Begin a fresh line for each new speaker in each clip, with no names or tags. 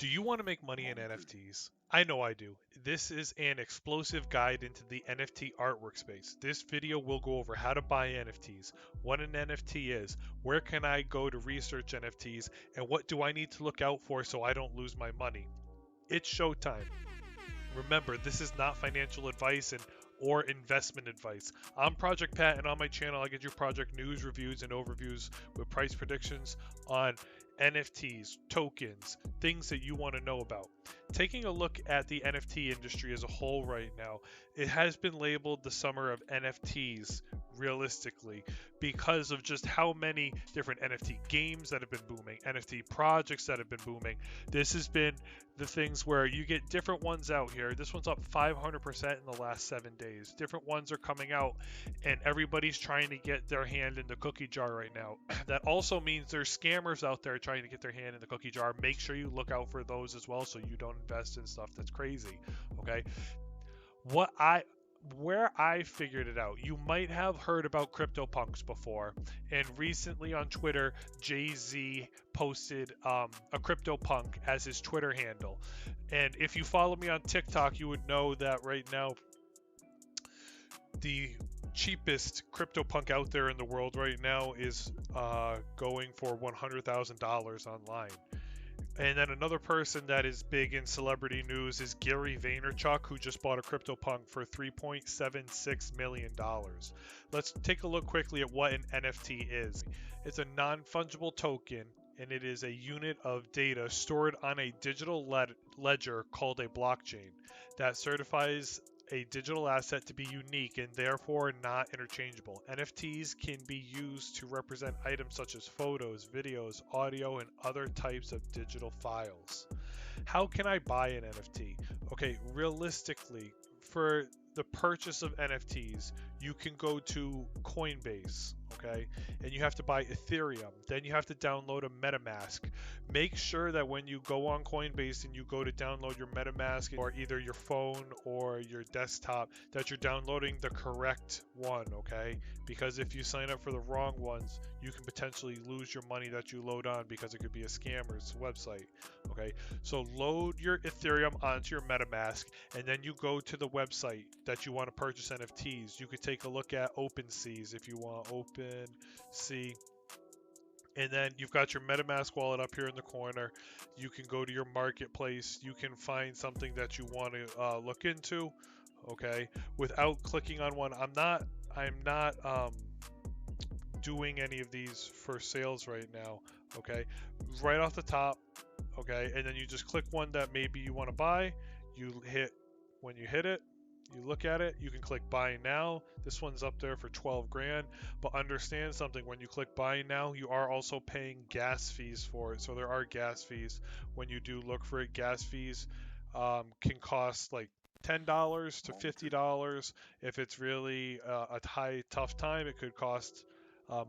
Do you want to make money in NFTs? I know I do. This is an explosive guide into the NFT artwork space. This video will go over how to buy NFTs, what an NFT is, where can I go to research NFTs, and what do I need to look out for so I don't lose my money. It's showtime. Remember, this is not financial advice or investment advice. I'm Project Pat, and on my channel, I get you project news, reviews, and overviews with price predictions on NFTs, tokens, things that you want to know about. Taking a look at the NFT industry as a whole right now, it has been labeled the summer of NFTs realistically because of just how many different NFT games that have been booming, NFT projects that have been booming. This has been the things where you get different ones out here. This one's up 500% in the last 7 days. Different ones are coming out, and everybody's trying to get their hand in the cookie jar right now. That also means there's scammers out there trying to get their hand in the cookie jar. Make sure you look out for those as well so you don't invest in stuff that's crazy. Okay. Where I figured it out, you might have heard about CryptoPunks before, and recently on Twitter, Jay-Z posted a CryptoPunk as his Twitter handle. And if you follow me on TikTok, you would know that right now the cheapest CryptoPunk out there in the world right now is going for $100,000 online. And then another person that is big in celebrity news is Gary Vaynerchuk, who just bought a CryptoPunk for $3.76 million. Let's take a look quickly at what an NFT is. It's a non-fungible token, and it is a unit of data stored on a digital ledger called a blockchain that certifies a digital asset to be unique and therefore not interchangeable. NFTs can be used to represent items such as photos, videos, audio, and other types of digital files. How can I buy an NFT? Okay, realistically, for the purchase of NFTs, you can go to Coinbase, okay, and you have to buy Ethereum. Then you have to download a MetaMask. Make sure that when you go on Coinbase and you go to download your MetaMask or either your phone or your desktop, that you're downloading the correct one, okay? Because if you sign up for the wrong ones, you can potentially lose your money that you load on because it could be a scammer's website, okay? So load your Ethereum onto your MetaMask, and then you go to the website that you want to purchase NFTs. You could take a look at Opensea if you want Opensea. And then you've got your MetaMask wallet up here in the corner. You can go to your marketplace. You can find something that you want to look into, okay, without clicking on one. I'm not doing any of these for sales right now, okay. Right off the top, okay, and then you just click one that maybe you want to buy. When you hit it, you look at it, you can click buy now. This one's up there for 12 grand, but understand something: when you click buy now, you are also paying gas fees for it. So there are gas fees when you do look for it. Gas fees can cost like $10 to $50. If it's really a tough time, it could cost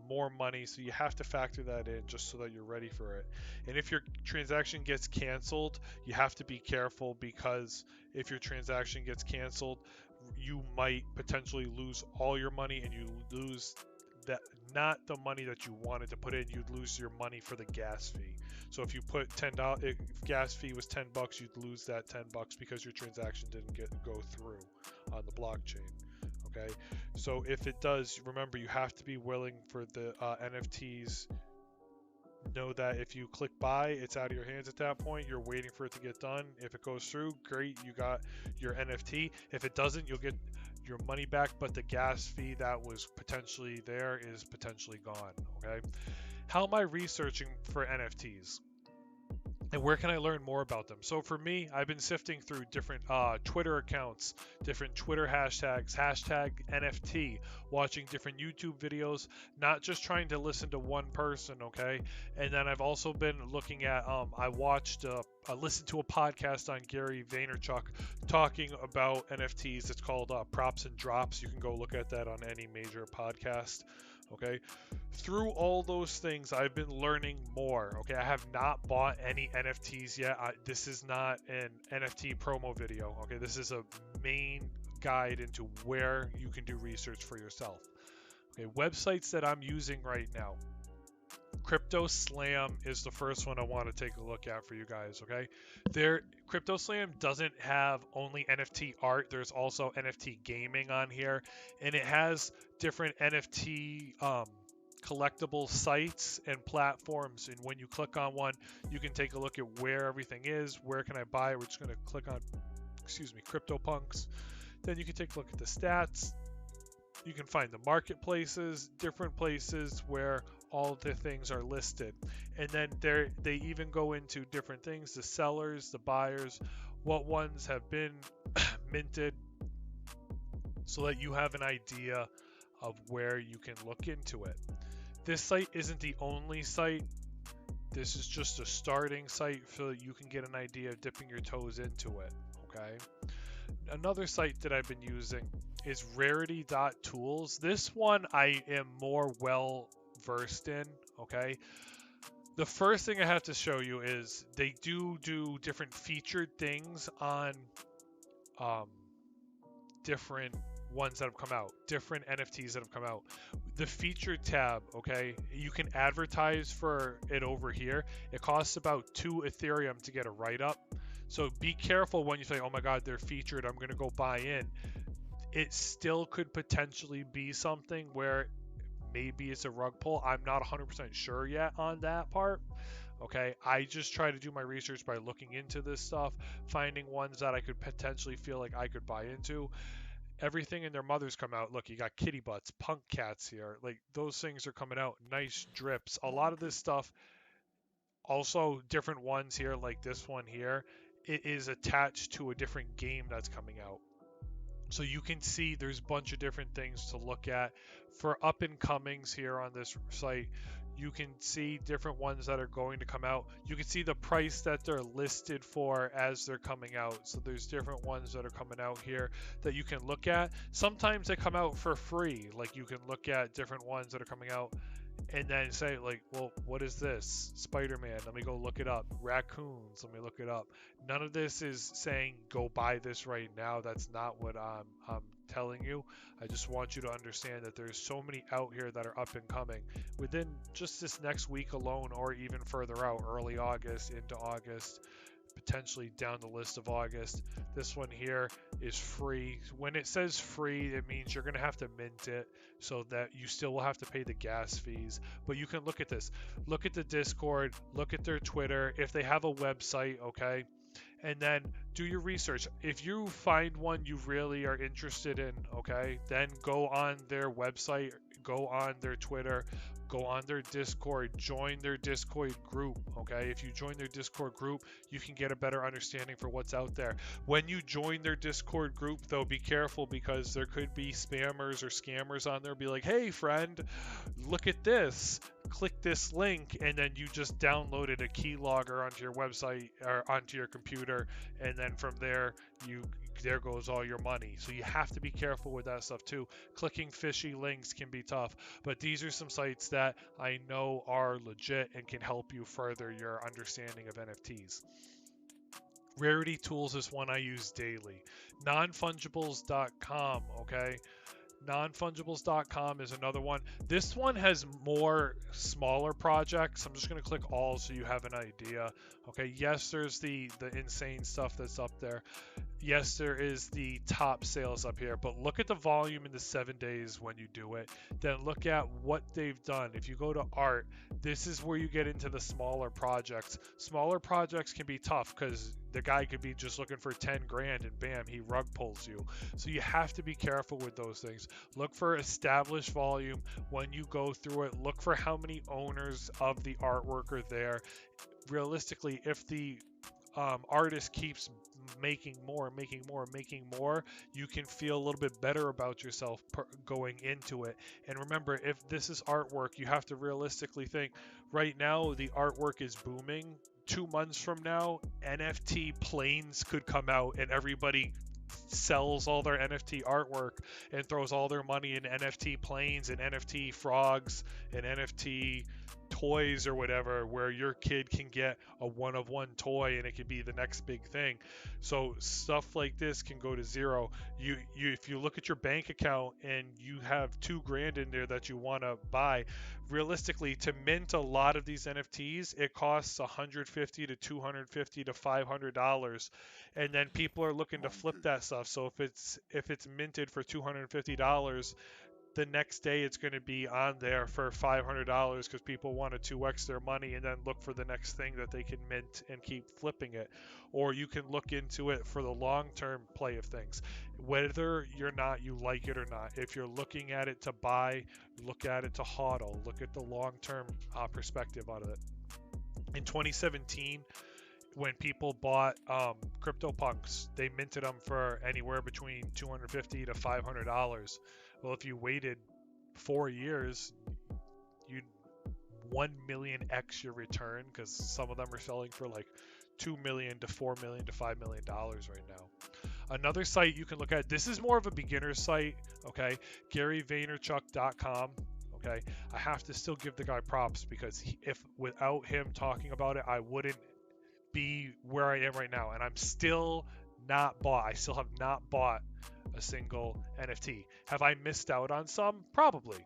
more money. So you have to factor that in just so that you're ready for it. And if your transaction gets canceled, you have to be careful, because if your transaction gets canceled, you might potentially lose all your money, and you lose that, not the money that you wanted to put in, you'd lose your money for the gas fee. So if you put $10, if gas fee was $10, you'd lose that $10 because your transaction didn't go through on the blockchain. Okay, so if it does, remember, you have to be willing for the NFTs. Know that if you click buy, it's out of your hands at that point. You're waiting for it to get done. If it goes through, great, you got your NFT. If it doesn't, you'll get your money back, but the gas fee that was potentially there is potentially gone. Okay, how am I researching for NFTs? And where can I learn more about them? So for me, I've been sifting through different Twitter accounts, different Twitter hashtags, hashtag NFT, watching different YouTube videos, not just trying to listen to one person, okay? And then I've also been looking at, I listened to a podcast on Gary Vaynerchuk talking about NFTs. It's called Props and Drops. You can go look at that on any major podcast. Okay, through all those things, I've been learning more. Okay, I have not bought any NFTs yet. This is not an NFT promo video. Okay, this is a main guide into where you can do research for yourself. Okay, websites that I'm using right now: Crypto Slam is the first one I want to take a look at for you guys, okay? Crypto Slam doesn't have only NFT art, there's also NFT gaming on here, and it has different NFT collectible sites and platforms, and when you click on one, you can take a look at where everything is, where can I buy it. We're just going to click on, CryptoPunks. Then you can take a look at the stats. You can find the marketplaces, different places where all the things are listed. And then they even go into different things, the sellers, the buyers, what ones have been minted, so that you have an idea of where you can look into it. This site isn't the only site. This is just a starting site so that you can get an idea of dipping your toes into it, okay? Another site that I've been using is rarity.tools. This one I am more well versed in, okay? The first thing I have to show you is they do different featured things on different ones that have come out, different NFTs that have come out. The featured tab, okay, you can advertise for it over here. It costs about 2 Ethereum to get a write-up. So be careful when you say, oh my God, they're featured, I'm gonna go buy in. It still could potentially be something where maybe it's a rug pull. I'm not 100% sure yet on that part. Okay, I just try to do my research by looking into this stuff, finding ones that I could potentially feel like I could buy into. Everything and their mothers come out. Look, you got kitty butts, punk cats here. Like, those things are coming out. Nice drips. A lot of this stuff, also different ones here, like this one here, it is attached to a different game that's coming out. So you can see there's a bunch of different things to look at. For up and comings here on this site, you can see different ones that are going to come out. You can see the price that they're listed for as they're coming out. So there's different ones that are coming out here that you can look at. Sometimes they come out for free. Like, you can look at different ones that are coming out and then say, like, well, what is this? Spider-Man, let me go look it up. Raccoons, let me look it up. None of this is saying go buy this right now. That's not what I'm telling you. I just want you to understand that there's so many out here that are up and coming within just this next week alone, or even further out, early August into August, potentially down the list of August. This one here is free. When it says free, it means you're going to have to mint it, so that you still will have to pay the gas fees. But you can look at this. Look at the Discord. Look at their Twitter. If they have a website, okay? And then do your research. If you find one you really are interested in, okay, then go on their website, go on their Twitter, go on their Discord, join their Discord group, okay? If you join their Discord group, you can get a better understanding for what's out there. When you join their Discord group, though, be careful, because there could be spammers or scammers on there. Be like, hey, friend, look at this. Click this link, and then you just downloaded a keylogger onto your website or onto your computer, and then from there, there goes all your money. So you have to be careful with that stuff too. Clicking fishy links can be tough, but these are some sites that I know are legit and can help you further your understanding of NFTs. Rarity Tools is one I use daily. Non-fungibles.com, okay? Non-fungibles.com is another one. This one has more smaller projects. I'm just going to click all so you have an idea. Okay, yes, there's the insane stuff that's up there. Yes, there is the top sales up here, but look at the volume in the 7 days when you do it. Then look at what they've done. If you go to art, this is where you get into the smaller projects. Smaller projects can be tough because the guy could be just looking for 10 grand and bam, he rug pulls you. So you have to be careful with those things. Look for established volume when you go through it. Look for how many owners of the artwork are there. Realistically, if the artist keeps making more, you can feel a little bit better about yourself going into it. And remember, if this is artwork, you have to realistically think, right now the artwork is booming. 2 months from now, NFT planes could come out and everybody sells all their NFT artwork and throws all their money in NFT planes and NFT frogs and NFT toys or whatever, where your kid can get a one of one toy and it can be the next big thing. So stuff like this can go to zero. You if you look at your bank account and you have $2,000 in there that you want to buy, realistically, to mint a lot of these NFTs, it costs $150 to $250 to $500, and then people are looking to flip that stuff. So if it's minted for $250, the next day it's going to be on there for $500 because people want to 2x their money and then look for the next thing that they can mint and keep flipping it. Or you can look into it for the long-term play of things, whether you like it or not. If you're looking at it to buy, look at it to hodl, look at the long-term perspective out of it. In 2017, when people bought CryptoPunks, they minted them for anywhere between $250 to $500. Well, if you waited 4 years, you'd 1 million x your return, because some of them are selling for like $2 million to $4 million to $5 million right now. Another site you can look at, this is more of a beginner site, okay? GaryVaynerchuk.com. Okay, I have to still give the guy props, because if without him talking about it, I wouldn't be where I am right now. And I'm still not bought. I still have not bought a single NFT. Have I missed out on some? Probably.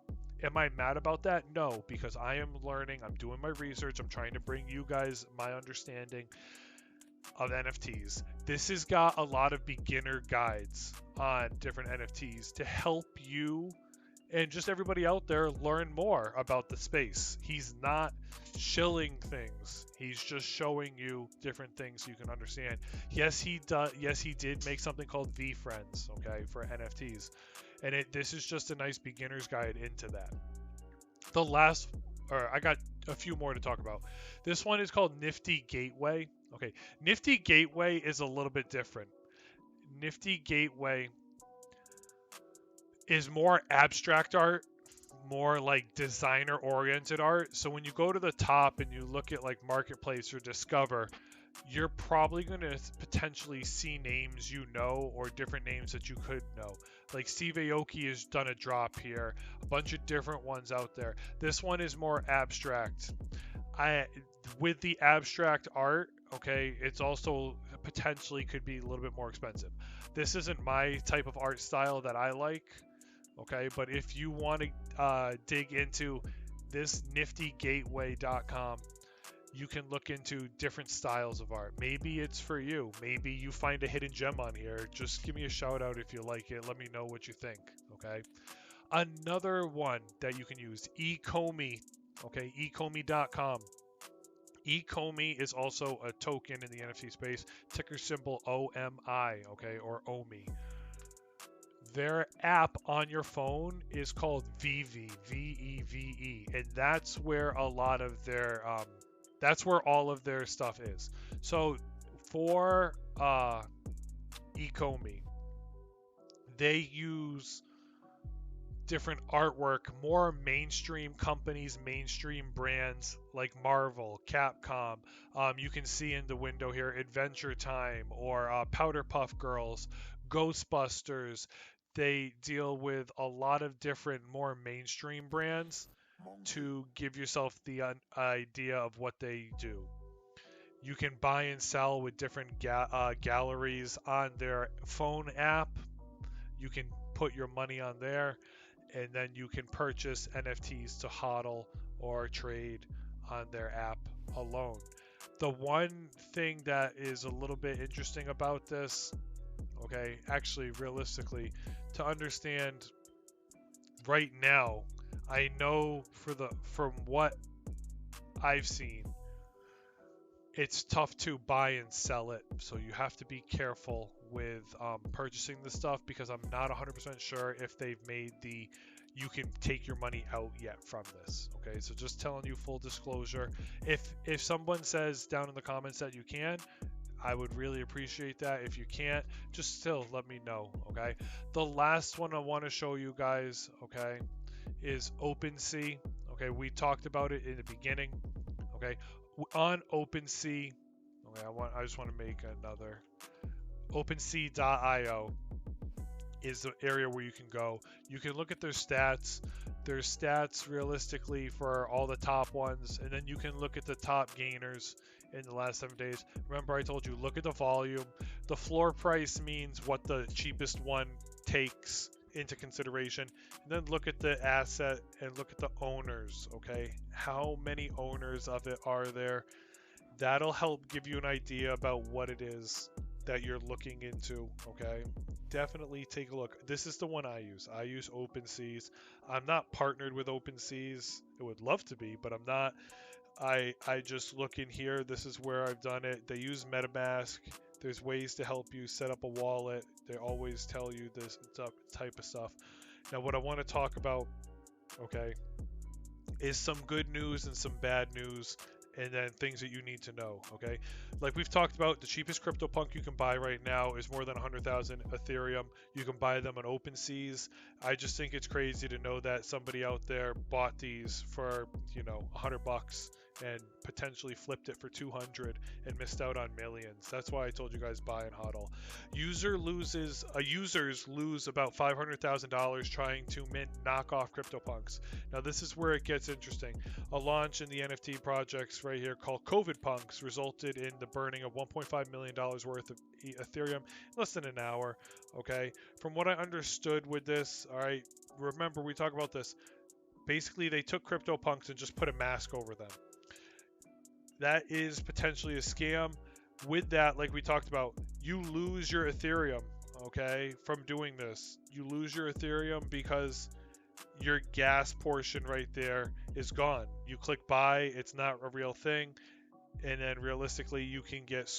Am I mad about that? No, because I am learning. I'm doing my research. I'm trying to bring you guys my understanding of NFTs. This has got a lot of beginner guides on different NFTs to help you and just everybody out there learn more about the space. He's not shilling things. He's just showing you different things so you can understand. Yes, he does. Yes, he did make something called VFriends, okay, for NFTs, and this is just a nice beginner's guide into that. I got a few more to talk about. This one is called Nifty Gateway. Okay, Nifty Gateway is a little bit different. Nifty Gateway is more abstract art, more like designer oriented art. So when you go to the top and you look at like Marketplace or Discover, you're probably going to potentially see names you know, or different names that you could know. Like Steve Aoki has done a drop here, a bunch of different ones out there. This one is more abstract. With the abstract art, okay, it's also potentially could be a little bit more expensive. This isn't my type of art style that I like. Okay, but if you want to dig into this niftygateway.com, you can look into different styles of art. Maybe it's for you. Maybe you find a hidden gem on here. Just give me a shout out if you like it. Let me know what you think. Okay. Another one that you can use, eComi. Okay, eComi.com. eComi is also a token in the NFT space. Ticker symbol OMI. Okay, or OMI. Their app on your phone is called Veve, Veve, and that's where a lot of their that's where all of their stuff is. So for eComi, they use different artwork, more mainstream companies, mainstream brands like Marvel, Capcom. You can see in the window here Adventure Time or Powder Puff Girls, Ghostbusters. They deal with a lot of different, more mainstream brands to give yourself the idea of what they do. You can buy and sell with different galleries on their phone app. You can put your money on there, and then you can purchase NFTs to hodl or trade on their app alone. The one thing that is a little bit interesting about this, okay, actually realistically, to understand right now, I know from what I've seen, it's tough to buy and sell it, so you have to be careful with purchasing this stuff, because I'm not 100% sure if they've made you can take your money out yet from this. Okay, so just telling you full disclosure. If someone says down in the comments that you can, I would really appreciate that. If you can't, just still let me know. Okay, the last one I want to show you guys, okay, is Opensea. Okay, we talked about it in the beginning. Okay, on Opensea, okay, I just want to make another. Opensea.io is the area where you can go. You can look at their stats. There's stats realistically for all the top ones, and then you can look at the top gainers in the last 7 days. Remember, I told you, look at the volume. The floor price means what the cheapest one takes into consideration, and then look at the asset and look at the owners. Okay, how many owners of it are there? That'll help give you an idea about what it is that you're looking into. Okay, definitely take a look. This is the one I use. I use Openseas. I'm not partnered with Openseas. I would love to be, but I'm not. I just look in here. This is where I've done it. They use MetaMask. There's ways to help you set up a wallet. They always tell you this type of stuff. Now, what I want to talk about, okay, is some good news and some bad news, and then things that you need to know. Okay, like we've talked about, the cheapest CryptoPunk you can buy right now is more than 100,000 Ethereum. You can buy them on OpenSeas. I just think it's crazy to know that somebody out there bought these for, you know, $100 and potentially flipped it for 200 and missed out on millions. That's why I told you guys buy and hodl. Users lose about $500,000 trying to mint knockoff CryptoPunks. Now this is where it gets interesting. A launch in the NFT projects right here called COVID Punks resulted in the burning of $1.5 million worth of Ethereum in less than an hour. Okay, from what I understood with this, all right, remember we talk about this. Basically, they took CryptoPunks and just put a mask over them. That is potentially a scam. With that, like we talked about, you lose your Ethereum, okay, from doing this. You lose your Ethereum because your gas portion right there is gone. You click buy, it's not a real thing, and then realistically you can get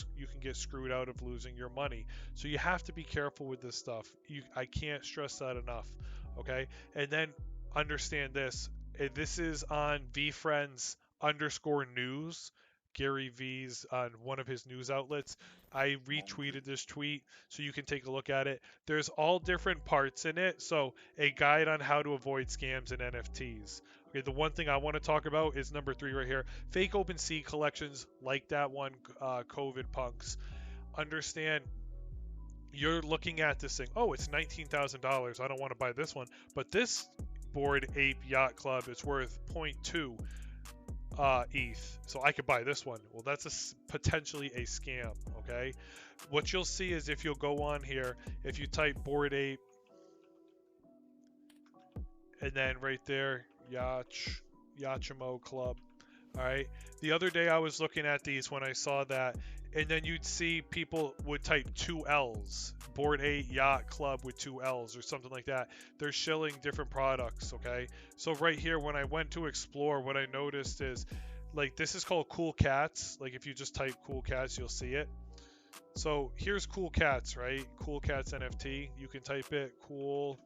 screwed out of losing your money. So you have to be careful with this stuff. I can't stress that enough, okay? And then understand this. This is on VFriends_news. Gary V's on one of his news outlets. I retweeted this tweet so you can take a look at it. There's all different parts in it. So a guide on how to avoid scams and NFTs. Okay, the one thing I want to talk about is number 3 right here. Fake OpenSea collections like that one, COVID Punks. Understand, you're looking at this thing, oh, it's $19,000. I don't want to buy this one. But this Bored Ape Yacht Club is worth 0.2 ETH, so I could buy this one. Well, that's potentially a scam. Okay, what you'll see is if you'll go on here, if you type Bored Ape, and then right there, Yachimo Club. All right. The other day I was looking at these when I saw that, and then you'd see people would type 2 L's, Bored Ape Yacht Club with 2 L's or something like that. They're shilling different products, okay? So right here, when I went to explore, what I noticed is, like, this is called Cool Cats. Like, if you just type Cool Cats, you'll see it. So here's Cool Cats, right? Cool Cats NFT. You can type it, cool,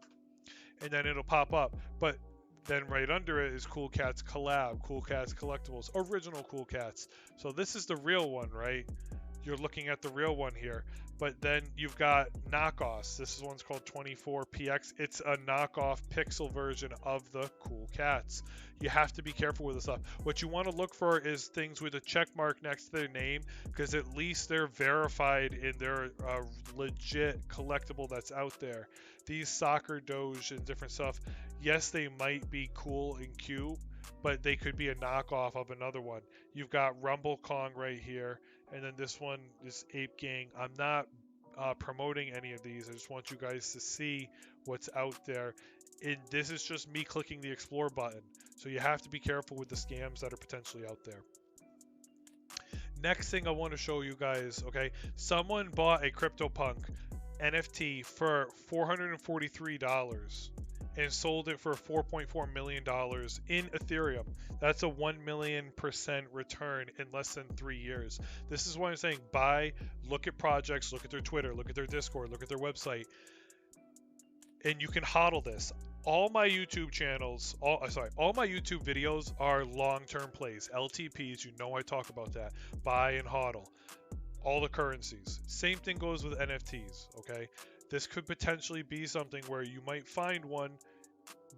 and then it'll pop up. But then right under it is Cool Cats Collab, Cool Cats Collectibles, Original Cool Cats. So this is the real one, right? You're looking at the real one here. But then you've got knockoffs. This one's called 24PX. It's a knockoff pixel version of the Cool Cats. You have to be careful with this stuff. What you want to look for is things with a check mark next to their name, because at least they're verified in their legit collectible that's out there. These soccer doge and different stuff, yes, they might be cool and cute, but they could be a knockoff of another one. You've got Rumble Kong right here, and then this one is Ape Gang. I'm not promoting any of these. I just want you guys to see what's out there. This is just me clicking the explore button. So you have to be careful with the scams that are potentially out there. Next thing I want to show you guys, okay? Someone bought a CryptoPunk NFT for $443 and sold it for $4.4 million in Ethereum. That's a 1,000,000% return in less than 3 years. This is why I'm saying buy, look at projects, look at their Twitter, look at their Discord, look at their website, and you can hodl this. All my YouTube channels, all my YouTube videos are long-term plays, LTPs. You know I talk about that. Buy and hodl. All the currencies. Same thing goes with NFTs, okay? This could potentially be something where you might find one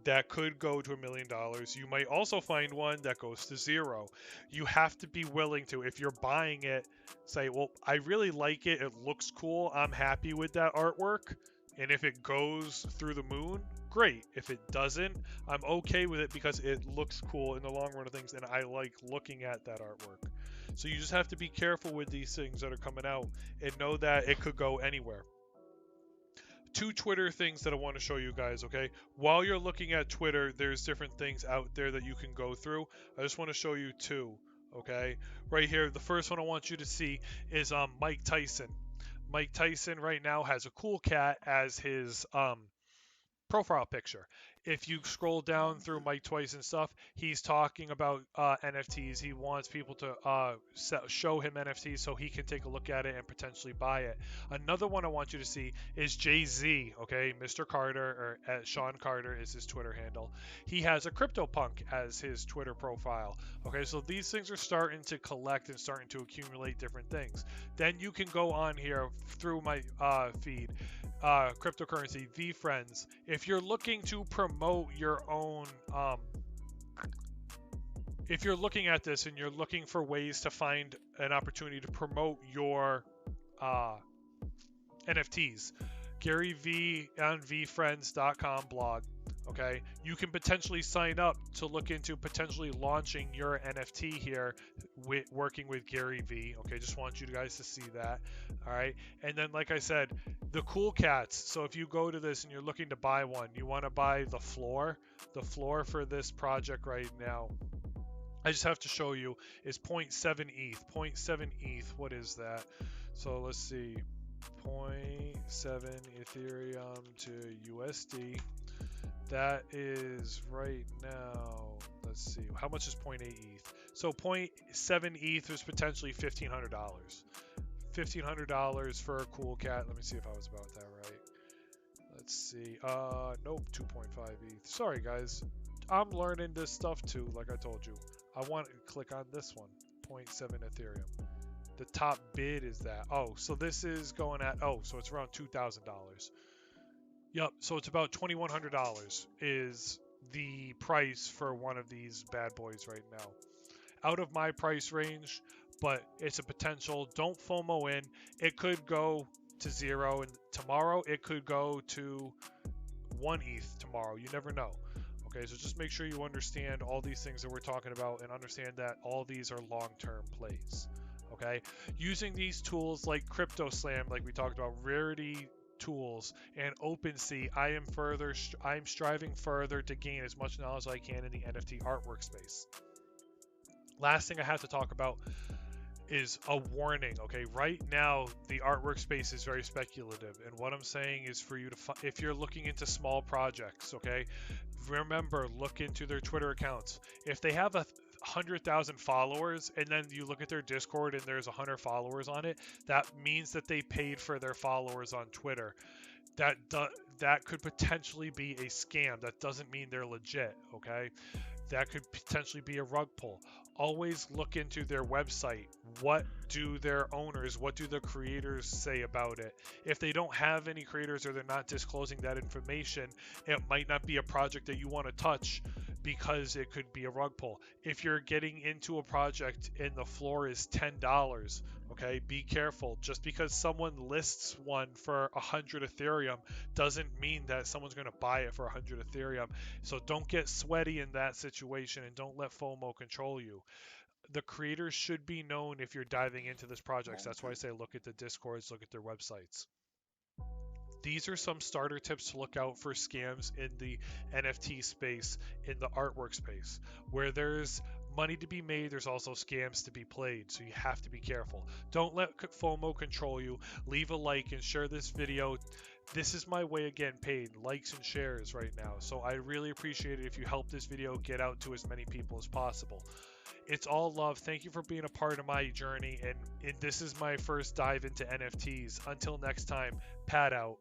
that could go to $1 million. You might also find one that goes to 0. You have to be willing to, if you're buying it, say, well, I really like it. It looks cool. I'm happy with that artwork. And if it goes through the moon, great. If it doesn't, I'm okay with it because it looks cool in the long run of things, and I like looking at that artwork. So you just have to be careful with these things that are coming out and know that it could go anywhere. Two Twitter things that I want to show you guys, okay? While you're looking at Twitter, there's different things out there that you can go through. I just want to show you two, okay? Right here, the first one I want you to see is Mike Tyson. Mike Tyson right now has a cool cat as his profile picture. If you scroll down through Mike Twice and stuff, he's talking about NFTs. He wants people to show him NFTs so he can take a look at it and potentially buy it. Another one I want you to see is Jay-Z, okay? Mr. Carter, or Sean Carter is his Twitter handle. He has a CryptoPunk as his Twitter profile. Okay, so these things are starting to collect and starting to accumulate different things. Then you can go on here through my feed. Cryptocurrency, VFriends. If you're looking to promote your own, if you're looking at this and you're looking for ways to find an opportunity to promote your NFTs, Gary V on VFriends.com blog. Okay, you can potentially sign up to look into potentially launching your NFT here, working with Gary V. Okay, just want you guys to see that. All right, and then like I said, the cool cats. So if you go to this and you're looking to buy one, you want to buy the floor for this project right now. I just have to show you is 0.7 ETH. 0.7 ETH. What is that? So let's see. 0.7 Ethereum to USD. That is right now, let's see, how much is 0.8 ETH? So 0.7 ETH is potentially $1,500. $1,500 for a cool cat. Let me see if I was about that right. Let's see. Nope, 2.5 ETH. Sorry, guys. I'm learning this stuff too, like I told you. I want to click on this one, 0.7 Ethereum. The top bid is that. Oh, so this is going at, so it's around $2,000. Yep, so it's about $2,100 is the price for one of these bad boys right now. Out of my price range, but it's a potential. Don't FOMO in. It could go to 0, and tomorrow it could go to 1 ETH tomorrow. You never know. Okay, so just make sure you understand all these things that we're talking about and understand that all these are long-term plays. Okay, using these tools like CryptoSlam, like we talked about, Rarity tools, and Opensea, I'm striving further to gain as much knowledge as I can in the NFT artwork space. Last thing I have to talk about is a warning. Okay, right now the artwork space is very speculative, and what I'm saying is for you to if you're looking into small projects, okay, remember, look into their Twitter accounts. If they have 100,000 followers and then you look at their Discord and there's 100 followers on it, that means that they paid for their followers on Twitter. That could potentially be a scam. That doesn't mean they're legit, okay? That could potentially be a rug pull. Always look into their website. What do their owners, what do the creators say about it? If they don't have any creators or they're not disclosing that information, it might not be a project that you want to touch because it could be a rug pull. If you're getting into a project and the floor is $10, okay, be careful. Just because someone lists one for 100 Ethereum doesn't mean that someone's going to buy it for 100 Ethereum. So don't get sweaty in that situation and don't let FOMO control you. The creators should be known if you're diving into this project. That's why I say look at the Discords, look at their websites. These are some starter tips to look out for scams in the NFT space, in the artwork space. Where there's money to be made, there's also scams to be played, so you have to be careful. Don't let FOMO control you. Leave a like and share this video. This is my way of getting paid, likes and shares right now. So I really appreciate it if you help this video get out to as many people as possible. It's all love. Thank you for being a part of my journey, and this is my first dive into NFTs. Until next time, Pat out.